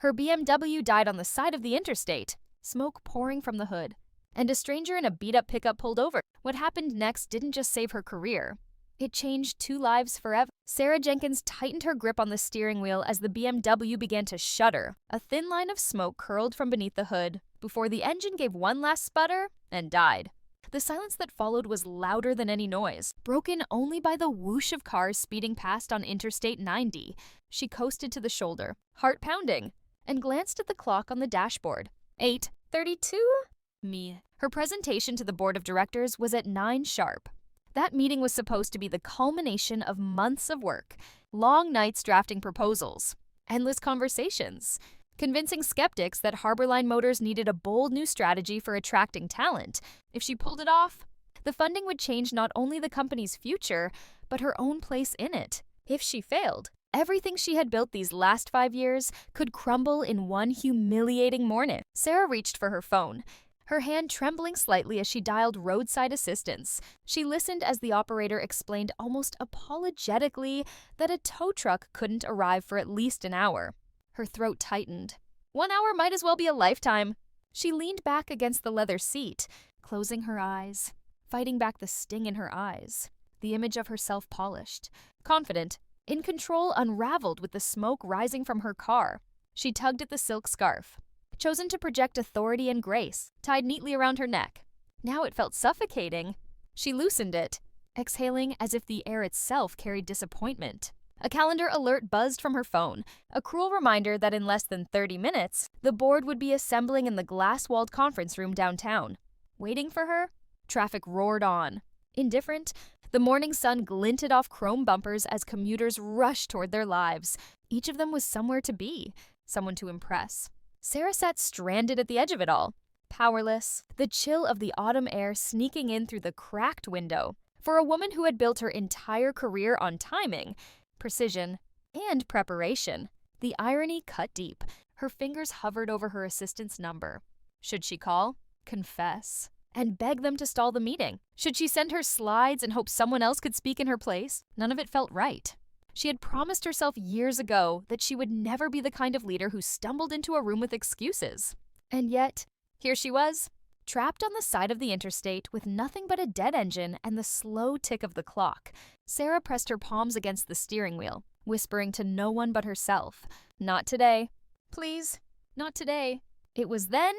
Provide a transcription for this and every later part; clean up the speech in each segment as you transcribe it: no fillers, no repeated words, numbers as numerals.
Her BMW died on the side of the interstate, smoke pouring from the hood. And a stranger in a beat-up pickup pulled over. What happened next didn't just save her career. It changed 2 lives forever. Sarah Jenkins tightened her grip on the steering wheel as the BMW began to shudder. A thin line of smoke curled from beneath the hood before the engine gave one last sputter and died. The silence that followed was louder than any noise, broken only by the whoosh of cars speeding past on Interstate 90. She coasted to the shoulder, heart pounding, and glanced at the clock on the dashboard. 8:32? Her presentation to the board of directors was at 9 sharp. That meeting was supposed to be the culmination of months of work, long nights drafting proposals, endless conversations, convincing skeptics that Harborline Motors needed a bold new strategy for attracting talent. If she pulled it off, the funding would change not only the company's future, but her own place in it. If she failed, everything she had built these last 5 years could crumble in one humiliating morning. Sarah reached for her phone, her hand trembling slightly as she dialed roadside assistance. She listened as the operator explained almost apologetically that a tow truck couldn't arrive for at least an hour. Her throat tightened. 1 hour might as well be a lifetime. She leaned back against the leather seat, closing her eyes, fighting back the sting in her eyes. The image of herself polished, confident, in control unraveled with the smoke rising from her car. She tugged at the silk scarf, chosen to project authority and grace, tied neatly around her neck. Now it felt suffocating. She loosened it, exhaling as if the air itself carried disappointment. A calendar alert buzzed from her phone, a cruel reminder that in less than 30 minutes, the board would be assembling in the glass-walled conference room downtown. Waiting for her, traffic roared on. Indifferent, the morning sun glinted off chrome bumpers as commuters rushed toward their lives. Each of them was somewhere to be, someone to impress. Sarah sat stranded at the edge of it all, powerless, the chill of the autumn air sneaking in through the cracked window. For a woman who had built her entire career on timing, precision, and preparation, the irony cut deep. Her fingers hovered over her assistant's number. Should she call, confess, and beg them to stall the meeting? Should she send her slides and hope someone else could speak in her place? None of it felt right. She had promised herself years ago that she would never be the kind of leader who stumbled into a room with excuses. And yet, here she was, trapped on the side of the interstate with nothing but a dead engine and the slow tick of the clock. Sarah pressed her palms against the steering wheel, whispering to no one but herself, "Not today. Please, not today." It was then,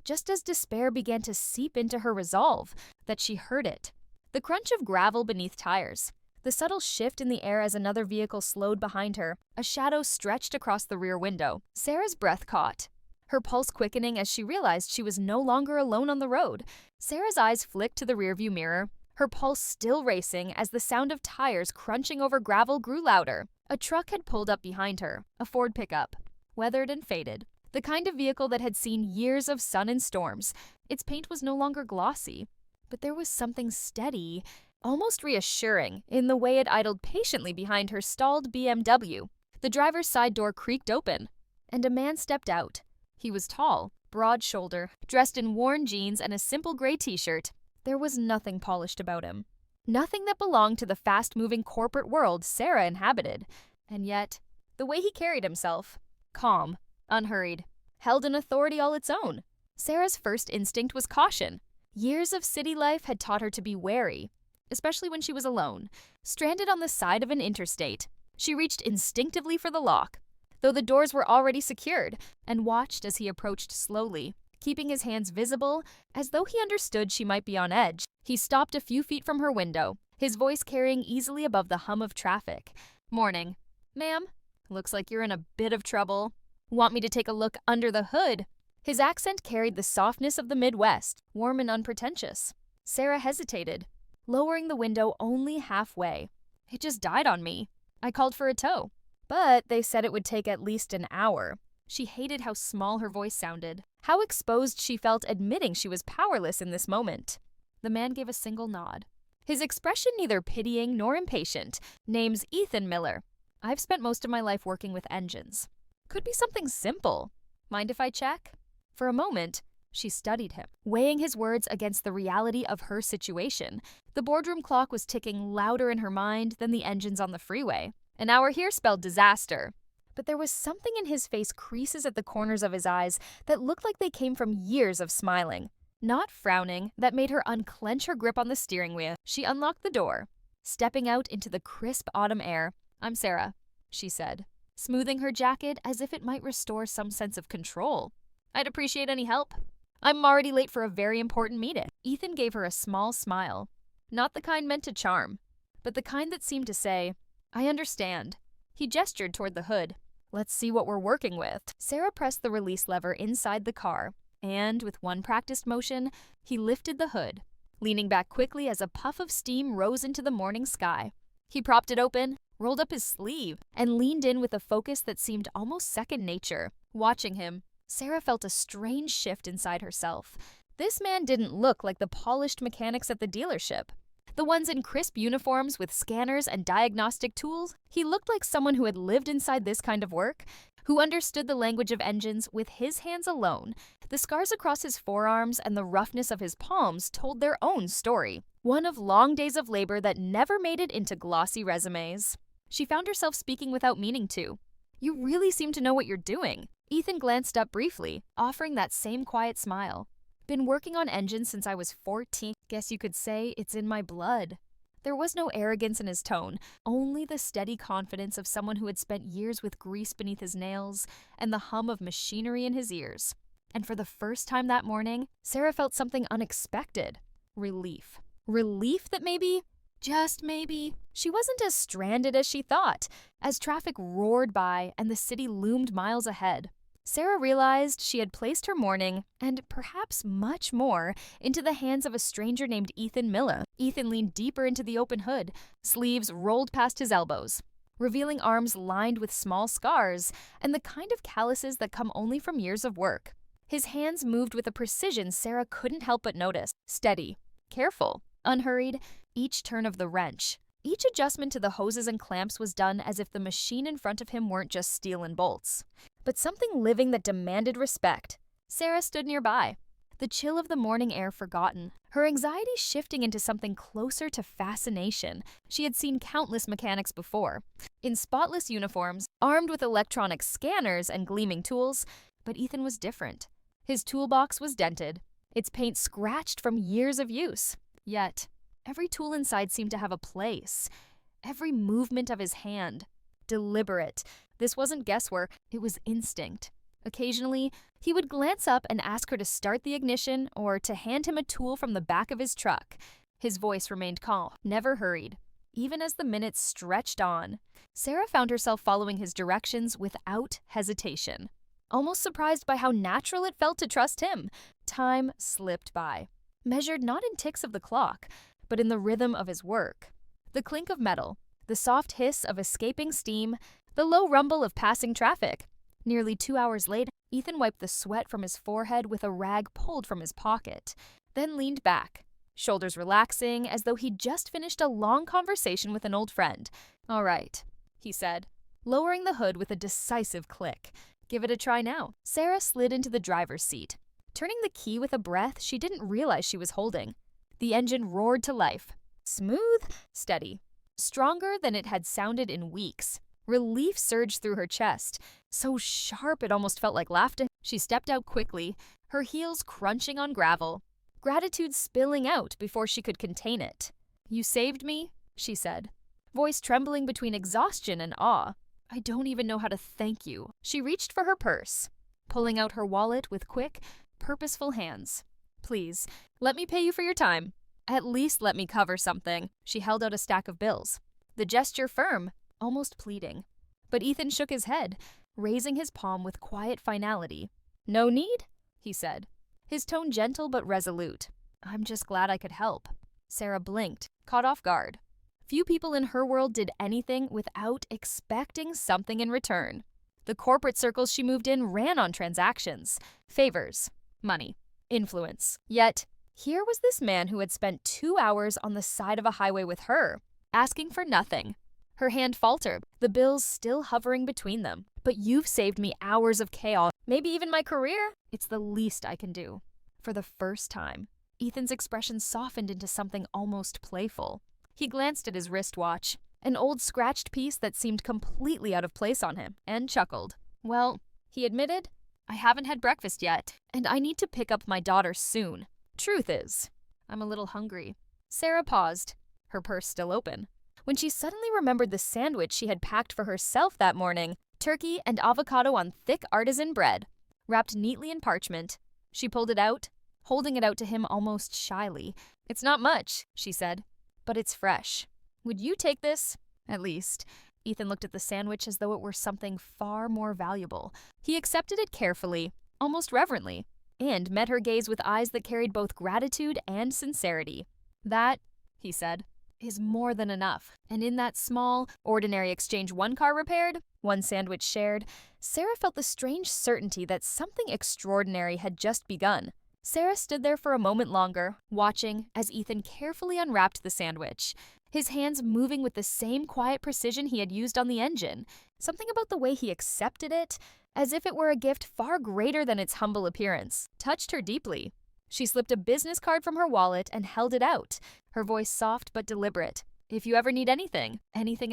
just as despair began to seep into her resolve, that she heard it. The crunch of gravel beneath tires, the subtle shift in the air as another vehicle slowed behind her, a shadow stretched across the rear window. Sarah's breath caught, her pulse quickening as she realized she was no longer alone on the road. Sarah's eyes flicked to the rearview mirror, her pulse still racing as the sound of tires crunching over gravel grew louder. A truck had pulled up behind her, a Ford pickup, weathered and faded, the kind of vehicle that had seen years of sun and storms. Its paint was no longer glossy, but there was something steady, almost reassuring, in the way it idled patiently behind her stalled BMW. The driver's side door creaked open, and a man stepped out. He was tall, broad-shouldered, dressed in worn jeans and a simple gray t-shirt. There was nothing polished about him. Nothing that belonged to the fast-moving corporate world Sarah inhabited. And yet, the way he carried himself, calm, unhurried, held an authority all its own. Sarah's first instinct was caution. Years of city life had taught her to be wary, especially when she was alone, stranded on the side of an interstate. She reached instinctively for the lock, though the doors were already secured, and watched as he approached slowly, keeping his hands visible as though he understood she might be on edge. He stopped a few feet from her window, his voice carrying easily above the hum of traffic. "Morning. Ma'am, looks like you're in a bit of trouble. Want me to take a look under the hood?" His accent carried the softness of the Midwest, warm and unpretentious. Sarah hesitated, lowering the window only halfway. "It just died on me. I called for a tow, but they said it would take at least an hour." She hated how small her voice sounded, how exposed she felt admitting she was powerless in this moment. The man gave a single nod, his expression neither pitying nor impatient. "Name's Ethan Miller. I've spent most of my life working with engines. Could be something simple. Mind if I check?" For a moment, she studied him, weighing his words against the reality of her situation. The boardroom clock was ticking louder in her mind than the engines on the freeway. An hour here spelled disaster. But there was something in his face, creases at the corners of his eyes, that looked like they came from years of smiling. Not frowning, that made her unclench her grip on the steering wheel. She unlocked the door. Stepping out into the crisp autumn air, "I'm Sarah," she said, smoothing her jacket as if it might restore some sense of control. "I'd appreciate any help. I'm already late for a very important meeting." Ethan gave her a small smile. Not the kind meant to charm, but the kind that seemed to say, "I understand." He gestured toward the hood. "Let's see what we're working with." Sarah pressed the release lever inside the car, and with one practiced motion, he lifted the hood, leaning back quickly as a puff of steam rose into the morning sky. He propped it open, rolled up his sleeve, and leaned in with a focus that seemed almost second nature. Watching him, Sarah felt a strange shift inside herself. This man didn't look like the polished mechanics at the dealership, the ones in crisp uniforms with scanners and diagnostic tools. He looked like someone who had lived inside this kind of work, who understood the language of engines with his hands alone. The scars across his forearms and the roughness of his palms told their own story, one of long days of labor that never made it into glossy resumes. She found herself speaking without meaning to. "You really seem to know what you're doing." Ethan glanced up briefly, offering that same quiet smile. "Been working on engines since I was 14. Guess you could say it's in my blood." There was no arrogance in his tone, only the steady confidence of someone who had spent years with grease beneath his nails and the hum of machinery in his ears. And for the first time that morning, Sarah felt something unexpected. Relief. Relief that maybe, just maybe, she wasn't as stranded as she thought, as traffic roared by and the city loomed miles ahead. Sarah realized she had placed her morning, and perhaps much more, into the hands of a stranger named Ethan Miller. Ethan leaned deeper into the open hood, sleeves rolled past his elbows, revealing arms lined with small scars and the kind of calluses that come only from years of work. His hands moved with a precision Sarah couldn't help but notice. Steady, careful, unhurried, each turn of the wrench. Each adjustment to the hoses and clamps was done as if the machine in front of him weren't just steel and bolts, but something living that demanded respect. Sarah stood nearby, the chill of the morning air forgotten, her anxiety shifting into something closer to fascination. She had seen countless mechanics before, in spotless uniforms, armed with electronic scanners and gleaming tools, but Ethan was different. His toolbox was dented, its paint scratched from years of use. Yet, every tool inside seemed to have a place. Every movement of his hand, deliberate. This wasn't guesswork, it was instinct. Occasionally, he would glance up and ask her to start the ignition or to hand him a tool from the back of his truck. His voice remained calm, never hurried. Even as the minutes stretched on, Sarah found herself following his directions without hesitation. Almost surprised by how natural it felt to trust him, time slipped by, measured not in ticks of the clock, but in the rhythm of his work. The clink of metal, the soft hiss of escaping steam, the low rumble of passing traffic. Nearly 2 hours later, Ethan wiped the sweat from his forehead with a rag pulled from his pocket, then leaned back, shoulders relaxing as though he'd just finished a long conversation with an old friend. "All right," he said, lowering the hood with a decisive click. "Give it a try now." Sarah slid into the driver's seat, turning the key with a breath she didn't realize she was holding. The engine roared to life. Smooth, steady, stronger than it had sounded in weeks. Relief surged through her chest, so sharp it almost felt like laughter. She stepped out quickly, her heels crunching on gravel, gratitude spilling out before she could contain it. "You saved me," she said, voice trembling between exhaustion and awe. "I don't even know how to thank you." She reached for her purse, pulling out her wallet with quick, purposeful hands. "Please, let me pay you for your time. At least let me cover something." She held out a stack of bills, the gesture firm, almost pleading. But Ethan shook his head, raising his palm with quiet finality. "No need," he said, his tone gentle but resolute. "I'm just glad I could help." Sarah blinked, caught off guard. Few people in her world did anything without expecting something in return. The corporate circles she moved in ran on transactions, favors, money, influence. Yet, here was this man who had spent 2 hours on the side of a highway with her, asking for nothing. Her hand faltered, the bills still hovering between them. "But you've saved me hours of chaos, maybe even my career. It's the least I can do." For the first time, Ethan's expression softened into something almost playful. He glanced at his wristwatch. an old scratched piece that seemed completely out of place on him, and chuckled. Well, he admitted, I haven't had breakfast yet, and I need to pick up my daughter soon. Truth is, I'm a little hungry. Sarah paused, her purse still open, when she suddenly remembered the sandwich she had packed for herself that morning, turkey and avocado on thick artisan bread, wrapped neatly in parchment. She pulled it out, holding it out to him almost shyly. It's not much, she said, but it's fresh. Would you take this? At least. Ethan looked at the sandwich as though it were something far more valuable. He accepted it carefully, almost reverently, and met her gaze with eyes that carried both gratitude and sincerity. That, he said, is more than enough. And in that small, ordinary exchange, one car repaired, one sandwich shared, Sarah felt the strange certainty that something extraordinary had just begun. Sarah stood there for a moment longer, watching as Ethan carefully unwrapped the sandwich, his hands moving with the same quiet precision he had used on the engine. Something about the way he accepted it, as if it were a gift far greater than its humble appearance, touched her deeply. She slipped a business card from her wallet and held it out, her voice soft but deliberate. If you ever need anything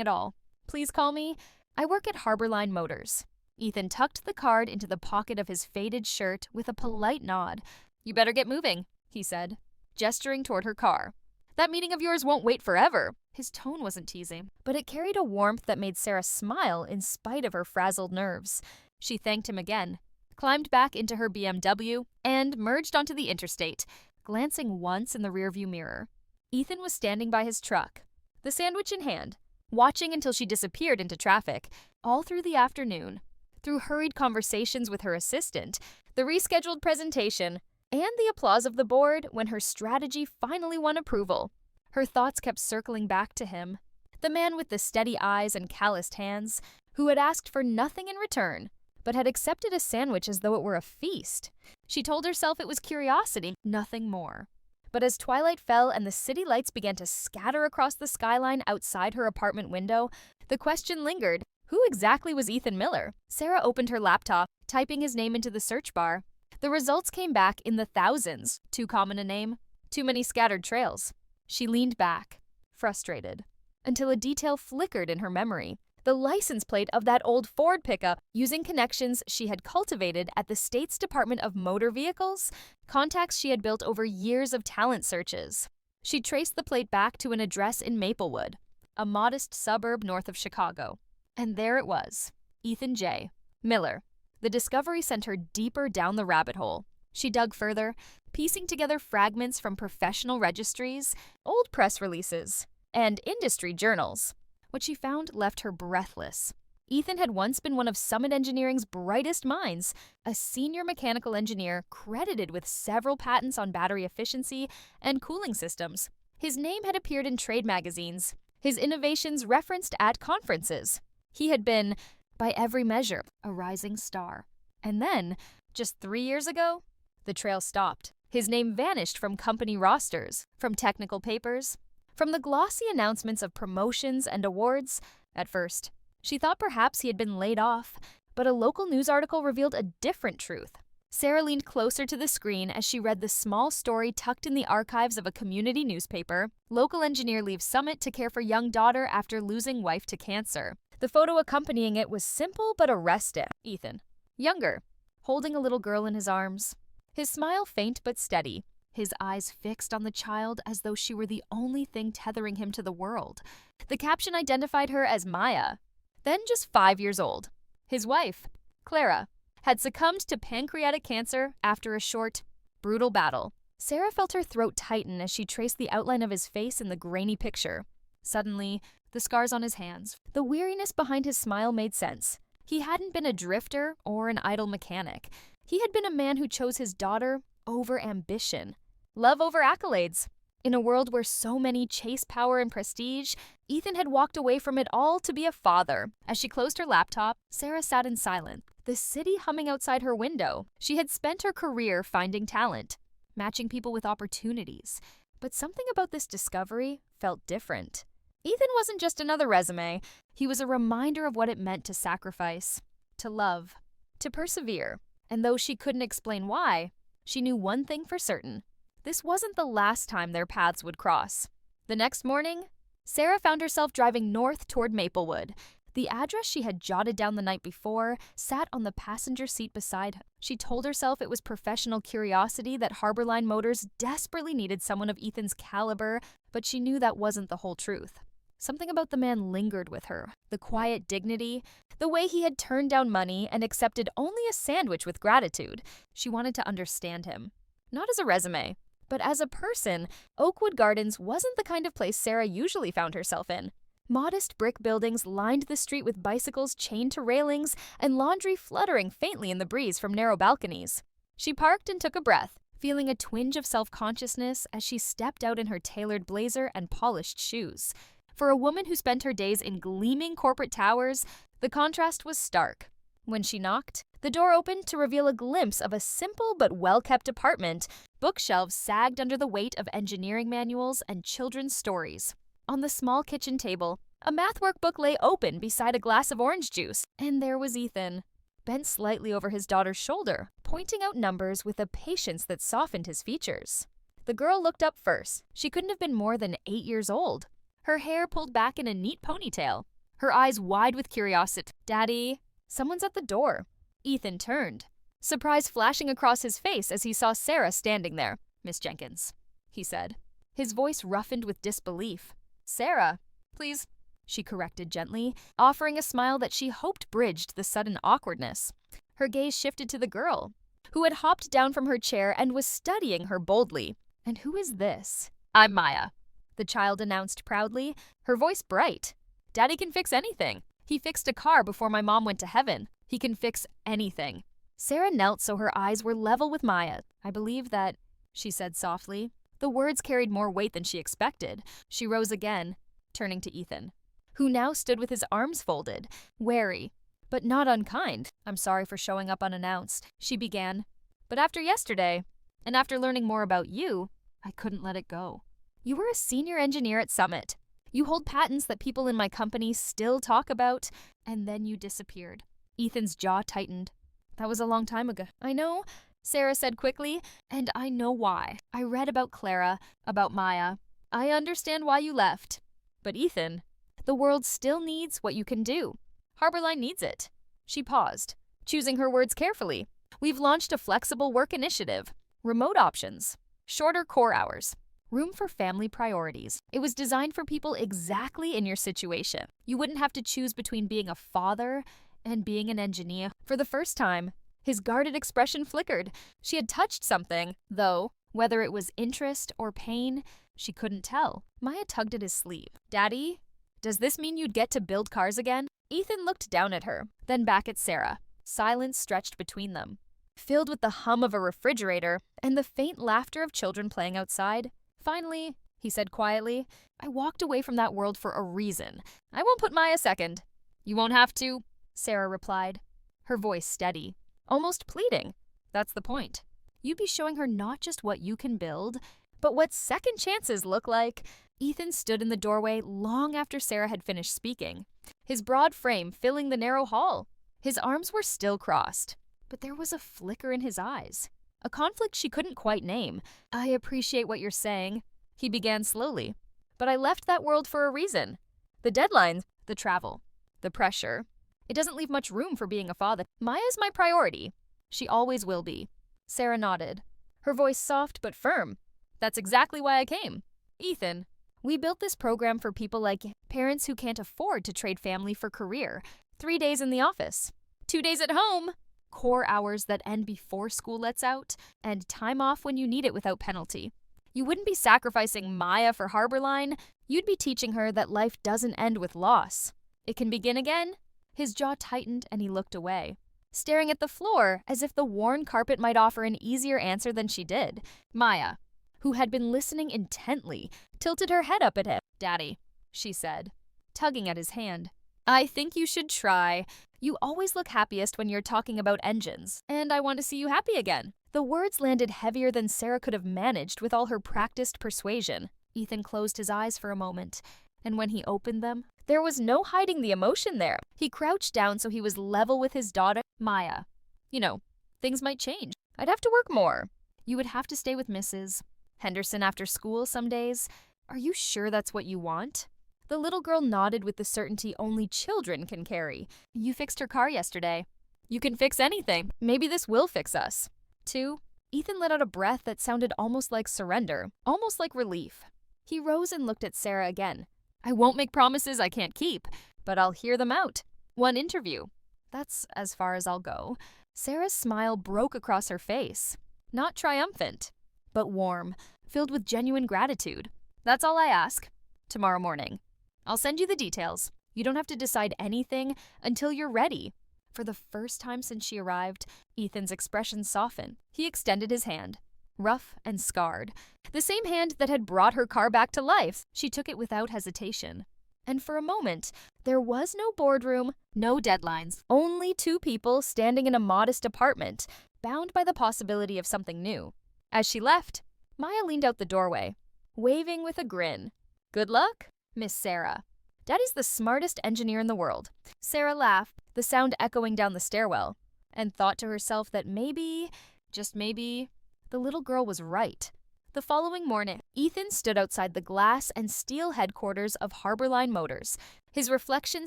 at all, please call me. I work at Harborline Motors. Ethan tucked the card into the pocket of his faded shirt with a polite nod. You better get moving, he said, gesturing toward her car. That meeting of yours won't wait forever. His tone wasn't teasing, but it carried a warmth that made Sarah smile in spite of her frazzled nerves. She thanked him again, climbed back into her BMW, and merged onto the interstate, glancing once in the rearview mirror. Ethan was standing by his truck, the sandwich in hand, watching until she disappeared into traffic, all through the afternoon, through hurried conversations with her assistant, the rescheduled presentation, and the applause of the board when her strategy finally won approval. Her thoughts kept circling back to him, the man with the steady eyes and calloused hands, who had asked for nothing in return, but had accepted a sandwich as though it were a feast. She told herself it was curiosity, nothing more. But as twilight fell and the city lights began to scatter across the skyline outside her apartment window, the question lingered, who exactly was Ethan Miller? Sarah opened her laptop, typing his name into the search bar. The results came back in the thousands. Too common a name, too many scattered trails. She leaned back, frustrated, until a detail flickered in her memory. The license plate of that old Ford pickup, using connections she had cultivated at the state's Department of Motor Vehicles, contacts she had built over years of talent searches. She traced the plate back to an address in Maplewood, a modest suburb north of Chicago. And there it was, Ethan J. Miller. The discovery sent her deeper down the rabbit hole. She dug further, piecing together fragments from professional registries, old press releases, and industry journals. What she found left her breathless. Ethan had once been one of Summit Engineering's brightest minds, a senior mechanical engineer credited with several patents on battery efficiency and cooling systems. His name had appeared in trade magazines, his innovations referenced at conferences. He had been, by every measure, a rising star. And then, just 3 years ago, the trail stopped. His name vanished from company rosters, from technical papers, from the glossy announcements of promotions and awards. At first, she thought perhaps he had been laid off, but a local news article revealed a different truth. Sarah leaned closer to the screen as she read the small story tucked in the archives of a community newspaper. Local engineer leaves Summit to care for young daughter after losing wife to cancer. The photo accompanying it was simple but arresting. Ethan, younger, holding a little girl in his arms. His smile faint but steady, his eyes fixed on the child as though she were the only thing tethering him to the world. The caption identified her as Maya, then just 5 years old. His wife, Clara, had succumbed to pancreatic cancer after a short, brutal battle. Sarah felt her throat tighten as she traced the outline of his face in the grainy picture. Suddenly, the scars on his hands, the weariness behind his smile made sense. He hadn't been a drifter or an idle mechanic. He had been a man who chose his daughter over ambition, love over accolades. In a world where so many chase power and prestige, Ethan had walked away from it all to be a father. As she closed her laptop, Sarah sat in silence, the city humming outside her window. She had spent her career finding talent, matching people with opportunities. But something about this discovery felt different. Ethan wasn't just another resume. He was a reminder of what it meant to sacrifice, to love, to persevere. And though she couldn't explain why, she knew one thing for certain. This wasn't the last time their paths would cross. The next morning, Sarah found herself driving north toward Maplewood. The address she had jotted down the night before sat on the passenger seat beside her. She told herself it was professional curiosity that Harborline Motors desperately needed someone of Ethan's caliber, but she knew that wasn't the whole truth. Something about the man lingered with her. The quiet dignity, the way he had turned down money and accepted only a sandwich with gratitude. She wanted to understand him. Not as a resume, but as a person. Oakwood Gardens wasn't the kind of place Sarah usually found herself in. Modest brick buildings lined the street with bicycles chained to railings and laundry fluttering faintly in the breeze from narrow balconies. She parked and took a breath, feeling a twinge of self-consciousness as she stepped out in her tailored blazer and polished shoes. For a woman who spent her days in gleaming corporate towers, the contrast was stark. When she knocked, the door opened to reveal a glimpse of a simple but well-kept apartment. Bookshelves sagged under the weight of engineering manuals and children's stories. On the small kitchen table, a math workbook lay open beside a glass of orange juice, and there was Ethan, bent slightly over his daughter's shoulder, pointing out numbers with a patience that softened his features. The girl looked up first. She couldn't have been more than 8 years old. Her hair pulled back in a neat ponytail, her eyes wide with curiosity. "Daddy?" "Someone's at the door." Ethan turned, surprise flashing across his face as he saw Sarah standing there. "Miss Jenkins," he said, his voice roughened with disbelief. "Sarah, please," she corrected gently, offering a smile that she hoped bridged the sudden awkwardness. Her gaze shifted to the girl, who had hopped down from her chair and was studying her boldly. "And who is this?" "I'm Maya," the child announced proudly, her voice bright. "Daddy can fix anything. He fixed a car before my mom went to heaven. He can fix anything." Sarah knelt so her eyes were level with Maya. "I believe that," she said softly. The words carried more weight than she expected. She rose again, turning to Ethan, who now stood with his arms folded, wary, but not unkind. "I'm sorry for showing up unannounced," she began. "But after yesterday, and after learning more about you, I couldn't let it go. You were a senior engineer at Summit. You hold patents that people in my company still talk about, and then you disappeared." Ethan's jaw tightened. "That was a long time ago." "I know," Sarah said quickly, "and I know why. I read about Clara, about Maya. I understand why you left. But Ethan, the world still needs what you can do. Harborline needs it." She paused, choosing her words carefully. "We've launched a flexible work initiative, remote options, shorter core hours, room for family priorities. It was designed for people exactly in your situation. You wouldn't have to choose between being a father and being an engineer." For the first time, his guarded expression flickered. She had touched something, though, whether it was interest or pain, she couldn't tell. Maya tugged at his sleeve. "Daddy, does this mean you'd get to build cars again?" Ethan looked down at her, then back at Sarah. Silence stretched between them, filled with the hum of a refrigerator and the faint laughter of children playing outside. "Finally," he said quietly, "I walked away from that world for a reason. I won't put Maya second." "You won't have to," Sarah replied, her voice steady, almost pleading. "That's the point. You'd be showing her not just what you can build, but what second chances look like." Ethan stood in the doorway long after Sarah had finished speaking, his broad frame filling the narrow hall. His arms were still crossed, but there was a flicker in his eyes, a conflict she couldn't quite name. "I appreciate what you're saying," he began slowly, "but I left that world for a reason. The deadlines, the travel, the pressure. It doesn't leave much room for being a father. Maya's my priority. She always will be." Sarah nodded, her voice soft but firm. "That's exactly why I came. Ethan, we built this program for people like parents who can't afford to trade family for career. 3 days in the office, 2 days at home, core hours that end before school lets out, and time off when you need it without penalty. You wouldn't be sacrificing Maya for Harborline. You'd be teaching her that life doesn't end with loss. It can begin again." His jaw tightened and he looked away, staring at the floor as if the worn carpet might offer an easier answer than she did. Maya, who had been listening intently, tilted her head up at him. "Daddy," she said, tugging at his hand, "I think you should try. You always look happiest when you're talking about engines, and I want to see you happy again." The words landed heavier than Sarah could have managed with all her practiced persuasion. Ethan closed his eyes for a moment, and when he opened them, there was no hiding the emotion there. He crouched down so he was level with his daughter. "Maya, you know, things might change. I'd have to work more. You would have to stay with Mrs. Henderson after school some days. Are you sure that's what you want?" The little girl nodded with the certainty only children can carry. You fixed her car yesterday. You can fix anything. Maybe this will fix us. 2. Ethan let out a breath that sounded almost like surrender, almost like relief. He rose and looked at Sarah again. I won't make promises I can't keep, but I'll hear them out. 1 interview. That's as far as I'll go. Sarah's smile broke across her face. Not triumphant, but warm, filled with genuine gratitude. That's all I ask. Tomorrow morning. I'll send you the details. You don't have to decide anything until you're ready. For the first time since she arrived, Ethan's expression softened. He extended his hand, rough and scarred. The same hand that had brought her car back to life. She took it without hesitation. And for a moment, there was no boardroom, no deadlines, only 2 people standing in a modest apartment, bound by the possibility of something new. As she left, Maya leaned out the doorway, waving with a grin. Good luck, Miss Sarah. Daddy's the smartest engineer in the world. Sarah laughed, the sound echoing down the stairwell, and thought to herself that maybe, just maybe, the little girl was right. The following morning, Ethan stood outside the glass and steel headquarters of Harborline Motors, his reflection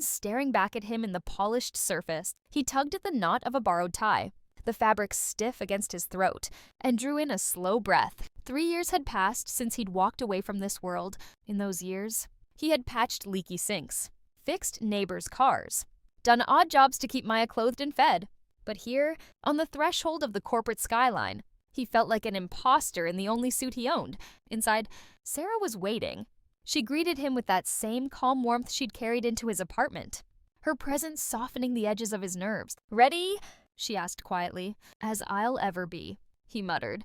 staring back at him in the polished surface. He tugged at the knot of a borrowed tie, the fabric stiff against his throat, and drew in a slow breath. 3 years had passed since he'd walked away from this world. In those years, he had patched leaky sinks, fixed neighbors' cars, done odd jobs to keep Maya clothed and fed. But here, on the threshold of the corporate skyline, he felt like an imposter in the only suit he owned. Inside, Sarah was waiting. She greeted him with that same calm warmth she'd carried into his apartment, her presence softening the edges of his nerves. Ready? She asked quietly. As I'll ever be, he muttered.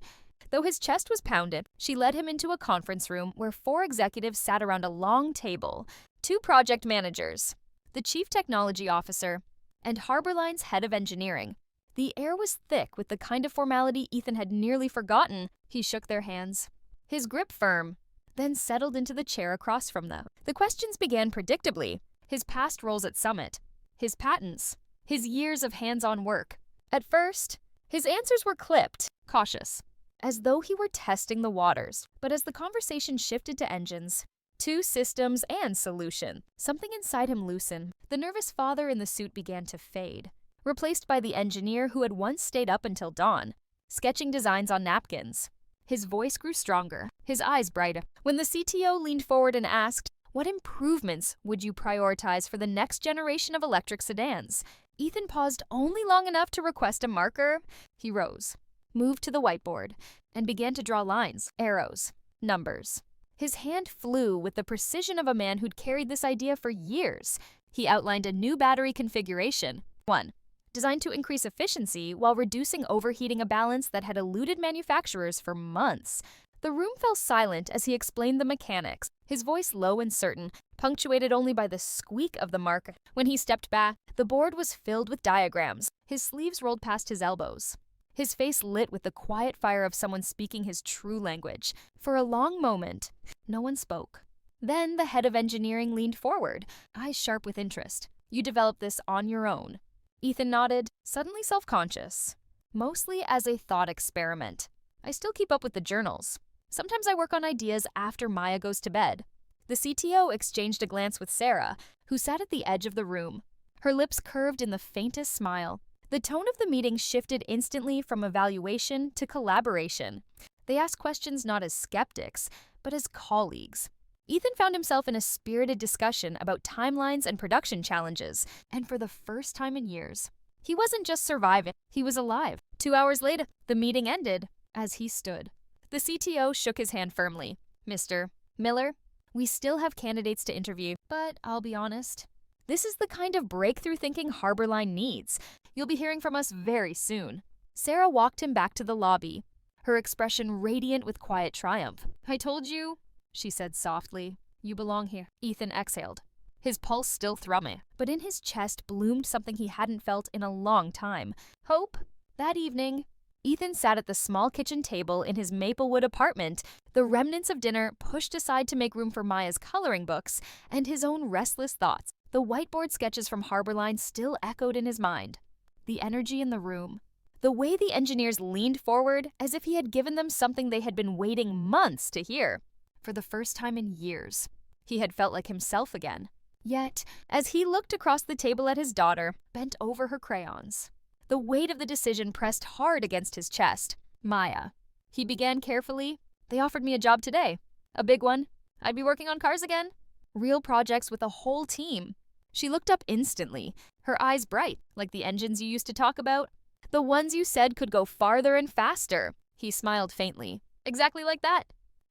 Though his chest was pounded, she led him into a conference room where 4 executives sat around a long table, 2 project managers, the chief technology officer, and Harborline's head of engineering. The air was thick with the kind of formality Ethan had nearly forgotten. He shook their hands, his grip firm, then settled into the chair across from them. The questions began predictably. His past roles at Summit, his patents, his years of hands-on work. At first, his answers were clipped, cautious, as though he were testing the waters. But as the conversation shifted to engines, to systems and solution, something inside him loosened. The nervous father in the suit began to fade, replaced by the engineer who had once stayed up until dawn, sketching designs on napkins. His voice grew stronger, his eyes brighter. When the CTO leaned forward and asked, "What improvements would you prioritize for the next generation of electric sedans?" Ethan paused only long enough to request a marker. He rose, moved to the whiteboard, and began to draw lines, arrows, numbers. His hand flew with the precision of a man who'd carried this idea for years. He outlined a new battery configuration. 1. Designed to increase efficiency while reducing overheating, a balance that had eluded manufacturers for months. The room fell silent as he explained the mechanics, his voice low and certain, punctuated only by the squeak of the marker. When he stepped back, the board was filled with diagrams. His sleeves rolled past his elbows, his face lit with the quiet fire of someone speaking his true language. For a long moment, no one spoke. Then the head of engineering leaned forward, eyes sharp with interest. You developed this on your own. Ethan nodded, suddenly self-conscious. Mostly as a thought experiment. I still keep up with the journals. Sometimes I work on ideas after Maya goes to bed. The CTO exchanged a glance with Sarah, who sat at the edge of the room. Her lips curved in the faintest smile. The tone of the meeting shifted instantly from evaluation to collaboration. They asked questions not as skeptics, but as colleagues. Ethan found himself in a spirited discussion about timelines and production challenges, and for the first time in years, he wasn't just surviving, he was alive. 2 hours later, the meeting ended as he stood. The CTO shook his hand firmly. Mr. Miller, we still have candidates to interview, but I'll be honest, this is the kind of breakthrough thinking Harborline needs. You'll be hearing from us very soon. Sarah walked him back to the lobby, her expression radiant with quiet triumph. I told you, she said softly. You belong here. Ethan exhaled, his pulse still thrumming, but in his chest bloomed something he hadn't felt in a long time. Hope. That evening, Ethan sat at the small kitchen table in his Maplewood apartment, the remnants of dinner pushed aside to make room for Maya's coloring books and his own restless thoughts. The whiteboard sketches from Harborline still echoed in his mind. The energy in the room, the way the engineers leaned forward as if he had given them something they had been waiting months to hear. For the first time in years, He had felt like himself again. Yet, as he looked across the table at his daughter, bent over her crayons, the weight of the decision pressed hard against his chest. Maya. He began carefully. They offered me a job today. A big one. I'd be working on cars again. Real projects with a whole team. She looked up instantly, her eyes bright, like the engines you used to talk about. The ones you said could go farther and faster. He smiled faintly. Exactly like that.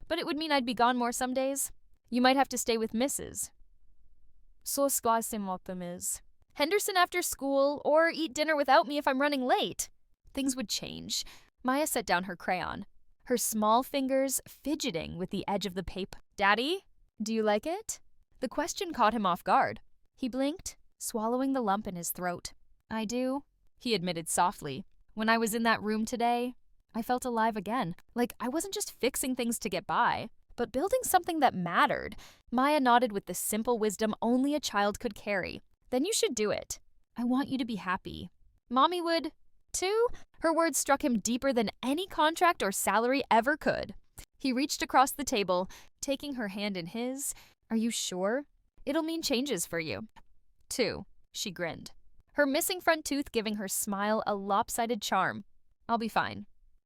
But it would mean I'd be gone more some days. You might have to stay with Mrs. So is. Henderson after school, or eat dinner without me if I'm running late. Things would change. Maya set down her crayon, her small fingers fidgeting with the edge of the paper. Daddy, do you like it? The question caught him off guard. He blinked, swallowing the lump in his throat. I do, he admitted softly. When I was in that room today, I felt alive again, like I wasn't just fixing things to get by, but building something that mattered. Maya nodded with the simple wisdom only a child could carry. Then you should do it. I want you to be happy. Mommy would, too? Her words struck him deeper than any contract or salary ever could. He reached across the table, taking her hand in his. Are you sure? It'll mean changes for you. Too, she grinned, her missing front tooth giving her smile a lopsided charm. I'll be fine.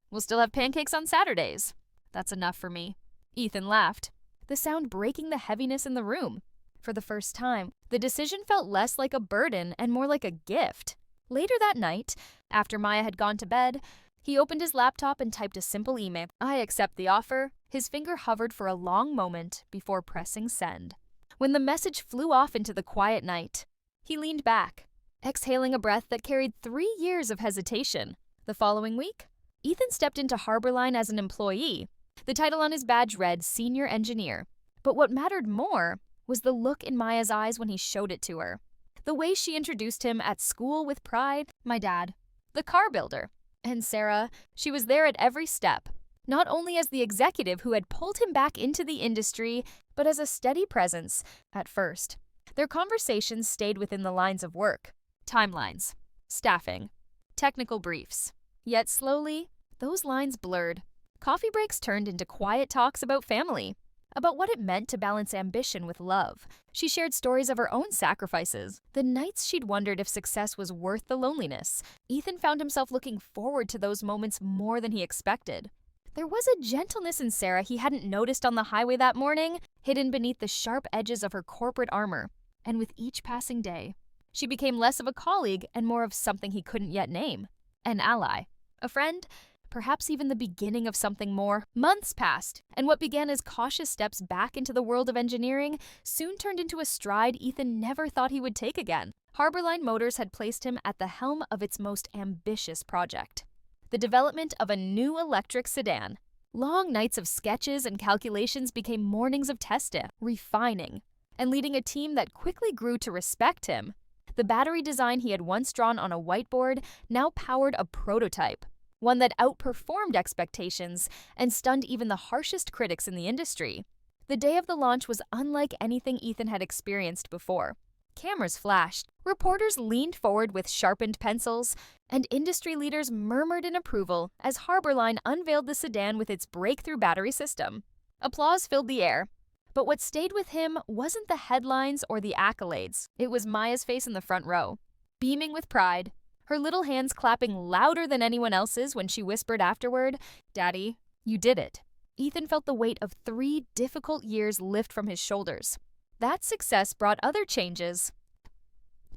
We'll still have pancakes on Saturdays. That's enough for me. Ethan laughed, the sound breaking the heaviness in the room. For the first time, the decision felt less like a burden and more like a gift. Later that night, after Maya had gone to bed, he opened his laptop and typed a simple email. I accept the offer. His finger hovered for a long moment before pressing send. When the message flew off into the quiet night, he leaned back, exhaling a breath that carried 3 years of hesitation. The following week, Ethan stepped into Harborline as an employee. The title on his badge read Senior Engineer. But what mattered more was the look in Maya's eyes when he showed it to her. The way she introduced him at school with pride. My dad, the car builder. And Sarah, she was there at every step. Not only as the executive who had pulled him back into the industry, but as a steady presence at first. Their conversations stayed within the lines of work. Timelines, staffing, technical briefs. Yet slowly, those lines blurred. Coffee breaks turned into quiet talks about family, about what it meant to balance ambition with love. She shared stories of her own sacrifices, the nights she'd wondered if success was worth the loneliness. Ethan found himself looking forward to those moments more than he expected. There was a gentleness in Sarah he hadn't noticed on the highway that morning, hidden beneath the sharp edges of her corporate armor. And with each passing day, she became less of a colleague and more of something he couldn't yet name. An ally, a friend, perhaps even the beginning of something more. Months passed, and what began as cautious steps back into the world of engineering soon turned into a stride Ethan never thought he would take again. Harborline Motors had placed him at the helm of its most ambitious project, the development of a new electric sedan. Long nights of sketches and calculations became mornings of testing, refining, and leading a team that quickly grew to respect him. The battery design he had once drawn on a whiteboard now powered a prototype, one that outperformed expectations and stunned even the harshest critics in the industry. The day of the launch was unlike anything Ethan had experienced before. Cameras flashed, reporters leaned forward with sharpened pencils, and industry leaders murmured in approval as Harborline unveiled the sedan with its breakthrough battery system. Applause filled the air, but what stayed with him wasn't the headlines or the accolades. It was Maya's face in the front row, beaming with pride, her little hands clapping louder than anyone else's when she whispered afterward, Daddy, you did it. Ethan felt the weight of 3 difficult years lift from his shoulders. That success brought other changes.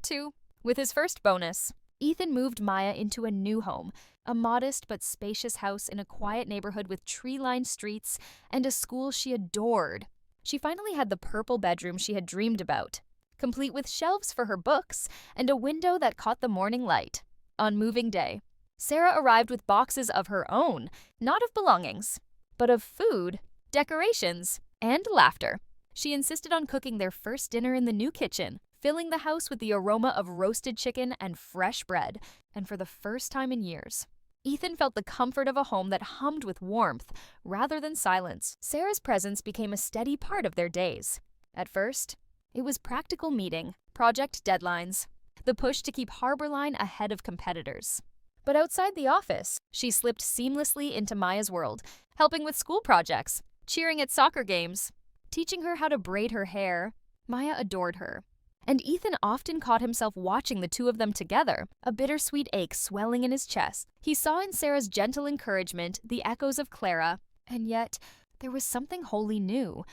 2. With his first bonus, Ethan moved Maya into a new home, a modest but spacious house in a quiet neighborhood with tree-lined streets and a school she adored. She finally had the purple bedroom she had dreamed about, complete with shelves for her books and a window that caught the morning light. On moving day, Sarah arrived with boxes of her own, not of belongings, but of food, decorations, and laughter. She insisted on cooking their first dinner in the new kitchen, filling the house with the aroma of roasted chicken and fresh bread, and for the first time in years, Ethan felt the comfort of a home that hummed with warmth rather than silence. Sarah's presence became a steady part of their days. At first, it was practical meeting, project deadlines, the push to keep Harborline ahead of competitors. But outside the office, she slipped seamlessly into Maya's world, helping with school projects, cheering at soccer games, teaching her how to braid her hair. Maya adored her. And Ethan often caught himself watching the two of them together, a bittersweet ache swelling in his chest. He saw in Sarah's gentle encouragement the echoes of Clara, and yet there was something wholly new.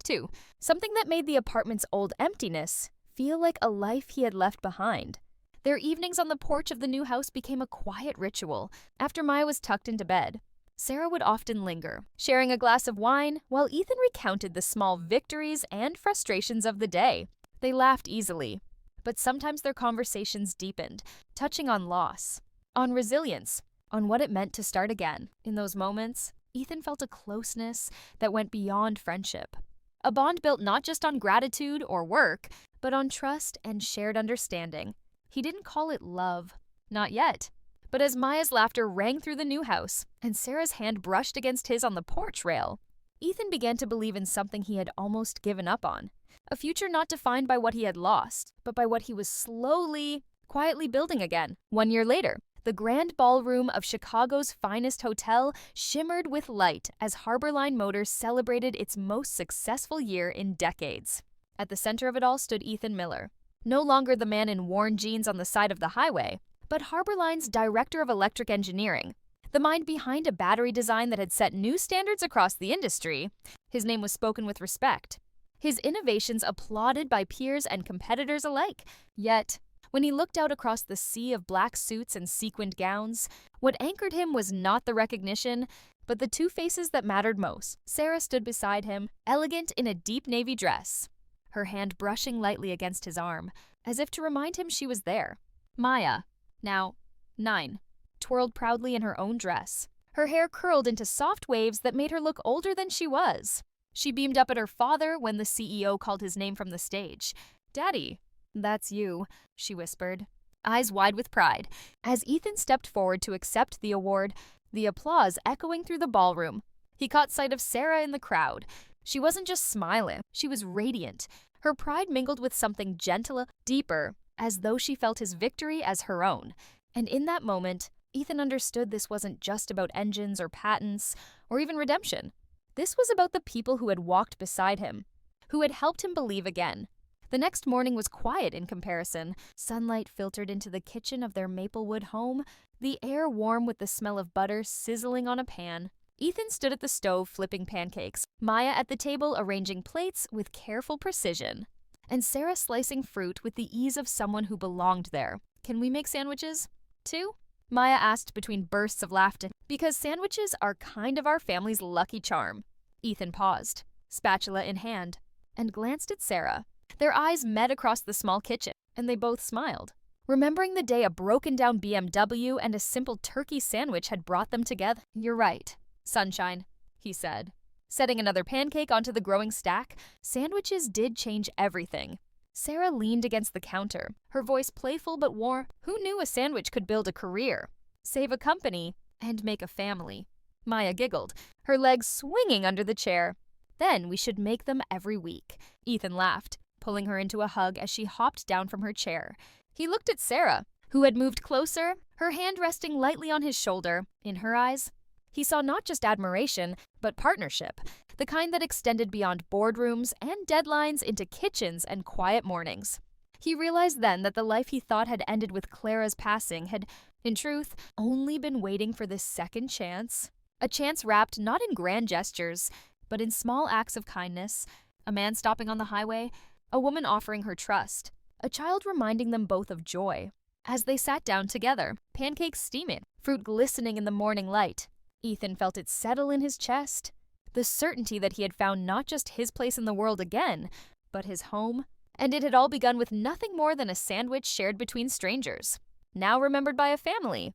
2. Something that made the apartment's old emptiness feel like a life he had left behind. Their evenings on the porch of the new house became a quiet ritual. After Maya was tucked into bed, Sarah would often linger, sharing a glass of wine while Ethan recounted the small victories and frustrations of the day. They laughed easily, but sometimes their conversations deepened, touching on loss, on resilience, on what it meant to start again. In those moments, Ethan felt a closeness that went beyond friendship. A bond built not just on gratitude or work, but on trust and shared understanding. He didn't call it love, not yet. But as Maya's laughter rang through the new house and Sarah's hand brushed against his on the porch rail, Ethan began to believe in something he had almost given up on. A future not defined by what he had lost, but by what he was slowly, quietly building again. 1 year later, the grand ballroom of Chicago's finest hotel shimmered with light as Harborline Motors celebrated its most successful year in decades. At the center of it all stood Ethan Miller, no longer the man in worn jeans on the side of the highway, but Harborline's director of electric engineering, the mind behind a battery design that had set new standards across the industry. His name was spoken with respect, his innovations applauded by peers and competitors alike. Yet, when he looked out across the sea of black suits and sequined gowns, what anchored him was not the recognition, but the two faces that mattered most. Sarah stood beside him, elegant in a deep navy dress, her hand brushing lightly against his arm, as if to remind him she was there. Maya, now 9, twirled proudly in her own dress. Her hair curled into soft waves that made her look older than she was. She beamed up at her father when the CEO called his name from the stage. "Daddy, that's you," she whispered, eyes wide with pride. As Ethan stepped forward to accept the award, the applause echoing through the ballroom, he caught sight of Sarah in the crowd. She wasn't just smiling, she was radiant. Her pride mingled with something gentler, deeper, as though she felt his victory as her own. And in that moment, Ethan understood this wasn't just about engines or patents, or even redemption. This was about the people who had walked beside him, who had helped him believe again. The next morning was quiet in comparison. Sunlight filtered into the kitchen of their Maplewood home, the air warm with the smell of butter sizzling on a pan. Ethan stood at the stove flipping pancakes, Maya at the table arranging plates with careful precision, and Sarah slicing fruit with the ease of someone who belonged there. "Can we make sandwiches, too?" Maya asked between bursts of laughter, because sandwiches are kind of our family's lucky charm. Ethan paused, spatula in hand, and glanced at Sarah. Their eyes met across the small kitchen, and they both smiled, remembering the day a broken-down BMW and a simple turkey sandwich had brought them together. "You're right, sunshine," he said. Setting another pancake onto the growing stack, sandwiches did change everything. Sarah leaned against the counter, her voice playful but warm. Who knew a sandwich could build a career, save a company, and make a family? Maya giggled, her legs swinging under the chair. "Then we should make them every week." Ethan laughed, pulling her into a hug as she hopped down from her chair. He looked at Sarah, who had moved closer, her hand resting lightly on his shoulder. In her eyes, he saw not just admiration, but partnership, the kind that extended beyond boardrooms and deadlines into kitchens and quiet mornings. He realized then that the life he thought had ended with Clara's passing had, in truth, only been waiting for this second chance. A chance wrapped not in grand gestures, but in small acts of kindness. A man stopping on the highway, a woman offering her trust, a child reminding them both of joy. As they sat down together, pancakes steaming, fruit glistening in the morning light, Ethan felt it settle in his chest. The certainty that he had found not just his place in the world again, but his home. And it had all begun with nothing more than a sandwich shared between strangers, now remembered by a family